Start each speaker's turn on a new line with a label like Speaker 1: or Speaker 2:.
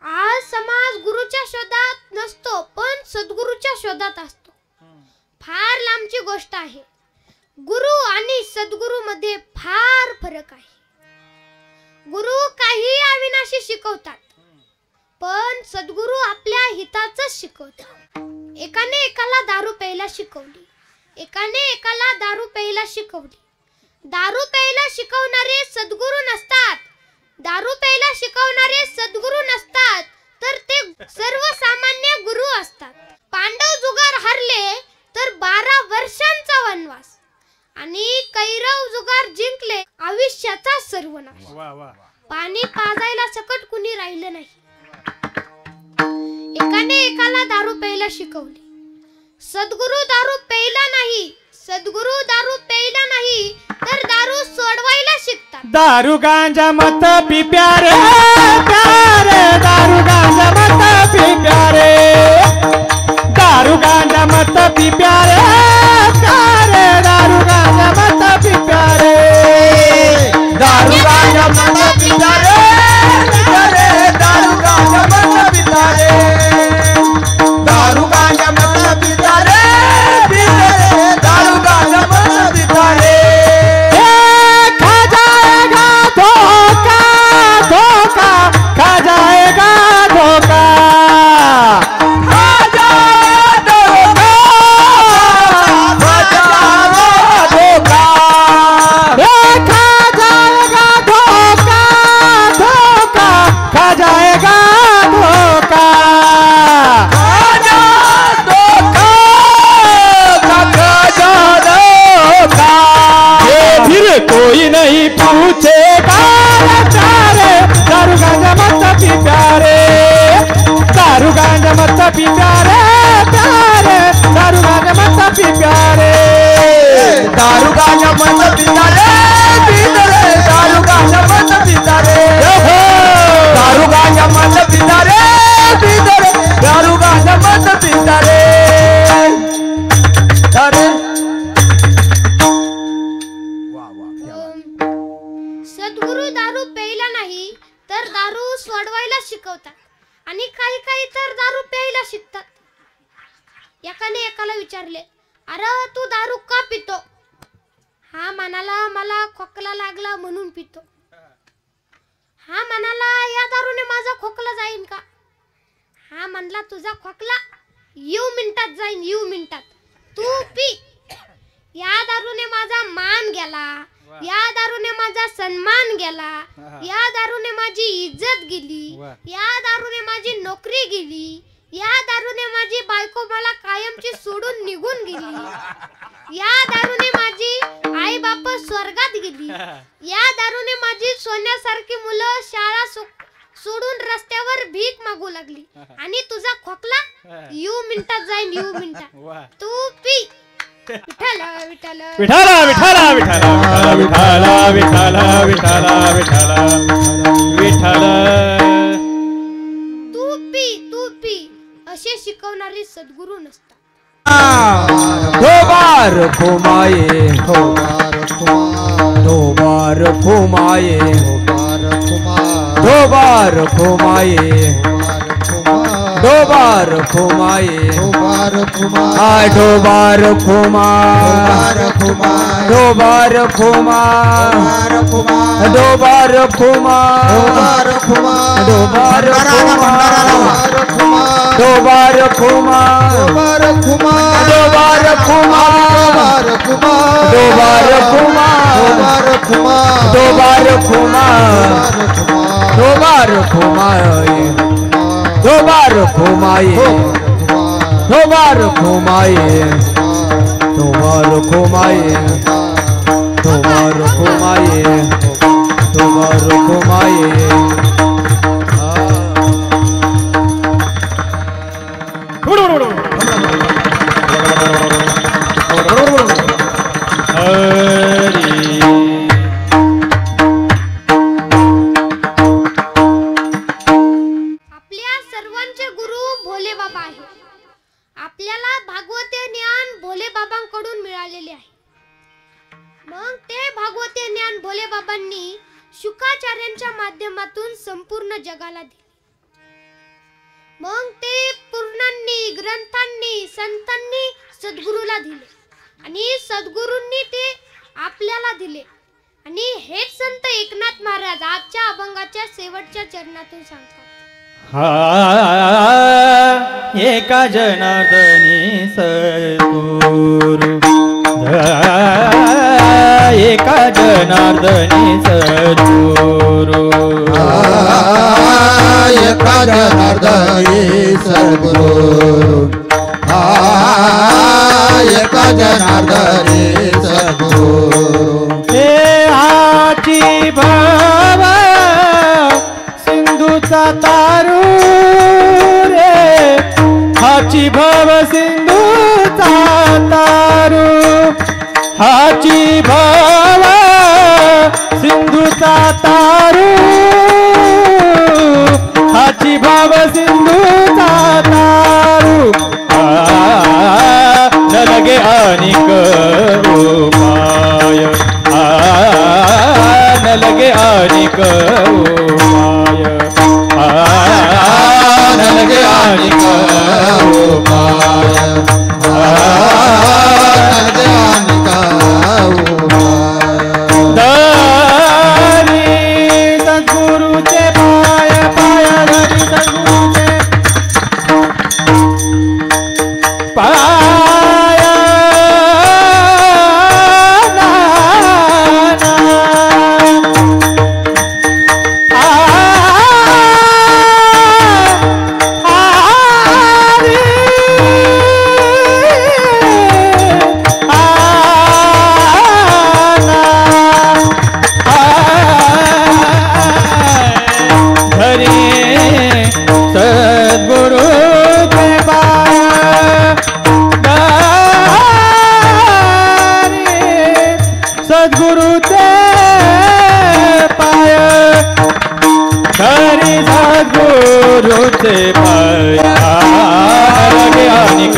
Speaker 1: आज समाज गुरुच्या शोधात नसतो पण सद्गुरूच्या शोधात असतो. फार लांबची गोष्ट आहे. गुरु आणि सद्गुरू मध्ये फार फरक आहे. गुरु काही अविनाशी शिकवतात पण सद्गुरू आपल्या हिताचंच शिकवतात. एकाने एकाला दारू प्यायला शिकवली, एकाने एकाला दारू प्यायला शिकवली. दारू प्यायला शिकवणारे सद्गुरू नसतात, दारू प्यायला शिकवणारे सद्गुरू नसतात, तर ते सर्वसामान्य गुरु असतात. पांडव जुगार हरले तर 12 वर्षांचा वनवास आणि कैरव जुगार जिंकले आयुष्याचा सर्वनाश. पाणी पाजायला सकट कुणी राहिलं नाही. एकाने एकाला दारू प्यायला शिकवली. सद्गुरू दारू प्यायला नाही, सद्गुरू दारू प्यायला नाही तर दारू सोडवायला शिकतात.
Speaker 2: दारू गांजा मत पी प्यारे प्यारे, दारू गांजा मत पी प्यारे, दारू गांजा मत पी प्यारे प्यारे, दारू गांजा मत पी प्यारे, दारू गांजा मत पी प्यारे प्यारे, दारू गांजा मत पी प्यारे, दारू गांजा मत पी प्यारे प्यारे, दारू गांजा मत पी प्यारे. खा जाएगा धोखा धोखा, खा जाएगा धोखा, खा जाएगा धोखा, खा जाएगा धोखा धोखा, खा जाएगा धोखा, खा जा धोखा, खा जा धोखा. ये फिर कोई नहीं पूछेगा बेचारे, दारू गांजा मत पी प्यारे, दारू गांजा मत पी प्यारे प्यारे, दारू गांजा मत पी प्यारे, दारू गांजा मत पी प्यारे प्यारे, दारू गांजा मत पी प्यारे, दारू गांजा मत पी प्यारे प्यारे, दारू गांजा मत पी प्यारे.
Speaker 1: सद्गुरू दारू प्यायला नाही तर दारू सोडवायला शिकवतात आणि काही काही तर दारू प्यायला शिकतात. एकाने एकाला विचारले, अरे तू दारू का पितो? हा म्हणाला, मला खोकला लागला म्हणून पितो. हा म्हणाला, या दारूने माझा खोकला जाईन का? हा म्हणला, तुझा खोकला 1 मिनिटात जाईन, 1 मिनिटात. तू पी. या दारूने माझा मान गेला, या दारूने माझा सन्मान गेला, या दारूने माझी इज्जत गेली, या दारूने माझी नोकरी गेली, या दारूने माझी बायको मला कायमची सोडून निघून गेली, या दारूने माझी आई बाप स्वर्गात गेली, या दारूने माझी सोन्यासारखी मुलं शाळा सोडून रस्त्यावर भीक मागू लागली आणि तुझा खोकला 1 मिनिटात जाईन, 1 मिनिटात. तू पी. विठ्ठल विठ्ठल
Speaker 2: विठ्ठल विठ्ठल विठ्ठल विठ्ठल विठ्ठल विठ्ठल विठ्ठल.
Speaker 1: तू पी असे शिकवणारे सद्गुरू नसतात.
Speaker 2: दो बार घुमाए, दो बार घुमाए, दो बार घुमाए, दो बार घुमाए, दो बार घुमा, दो बार घुमा, दो बार घुमा, दो बार घुमा, दो बार घुमा, दो बार घुमा, दो बार घुमा, दो बार घुमा, दो बार घुमाए, दो बार घुमाए, दो बार घुमाए, दो बार घुमाए, दो बार घुमाए, दो बार घुमाए.
Speaker 1: आपल्याला भागवतीय ज्ञान भोले बाबांकडून मिळालेले आहे. मग ते भागवतीय ज्ञान भोले बाबांनी शुकाचार्यांच्या माध्यमातून संपूर्ण जगाला दिली. मग ते पूर्णांनी, ग्रंथांनी, संतांनी सद्गुरूला दिले आणि सद्गुरूंनी ते आपल्याला दिले. आणि हेच संत एकनाथ महाराज आजच्या अभंगाच्या शेवटच्या चरणातून सांगतात.
Speaker 3: एका जनार्दनी सद्गुरु, एका जनार्दनी सद्गुरु,
Speaker 4: एका जनार्दनी सद्गुरु, एका जनार्दनी सद्गुरु.
Speaker 3: हे हाची भाव सिंधूचा तारू रे, हाची भाव सिंधूचा तारू, हाची भाव सिंधूचा तारू, हाची भाव सिंधूचा तारू. न लगे अनिक उपाय, न लगे अनिक उपाय, न लगे अनिक उपाय, धरी सद्गुरूचे पाय, पाय धरी सद्गुरूचे पाय, सद्गुरूचे पाय, धरी सद्गुरूचे पाय, न लगे अनिक